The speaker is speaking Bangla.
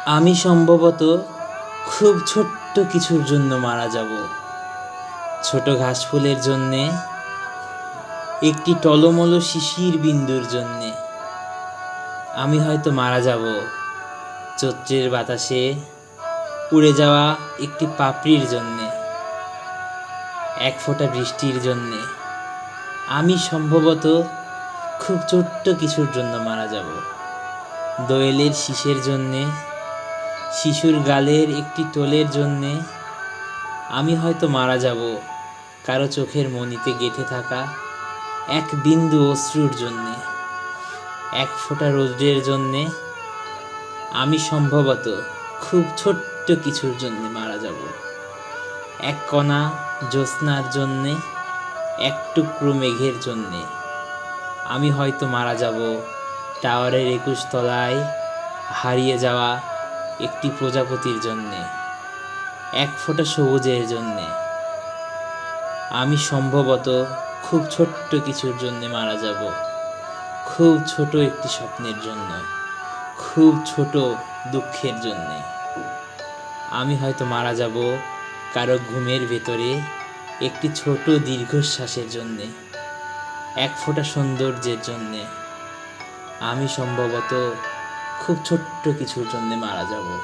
আমি সম্ভবত খুব ছোট্ট কিছুর জন্য মারা যাব। ছোট ঘাসফুলের জন্যে, একটি টলমলো শিশির বিন্দুর জন্যে। আমি হয়তো মারা যাব চৈত্রের বাতাসে উড়ে যাওয়া একটি পাপড়ির জন্যে, এক ফোঁটা বৃষ্টির জন্যে। আমি সম্ভবত খুব ছোট্ট কিছুর জন্য মারা যাব। দোয়েলের শীষের জন্যে, শিশুর গালের একটি টোলের জন্যে। আমি হয়তো মারা যাব কারো চোখের মণিতে গেঁথে থাকা এক বিন্দু অশ্রুর জন্যে, এক ফোঁটা রৌদ্রের জন্যে। আমি সম্ভবত খুব ছোট্ট কিছুর জন্যে মারা যাব। এক কণা জ্যোৎস্নার জন্যে, এক টুকরো মেঘের জন্যে। আমি হয়তো মারা যাব টাওয়ারের ২১ তলায় হারিয়ে যাওয়া একটি প্রজাপতির জন্যে, এক ফোঁটা সবুজের জন্যে। আমি সম্ভবত খুব ছোট্ট কিছুর জন্যে মারা যাব, খুব ছোট একটি স্বপ্নের জন্য, খুব ছোট দুঃখের জন্যে। আমি হয়তো মারা যাব কারো ঘুমের ভেতরে একটি ছোট দীর্ঘশ্বাসের জন্যে, এক ফোঁটা সৌন্দর্যের জন্যে। আমি সম্ভবত খুব ছোট্ট কিছুর জন্যে মারা যাব।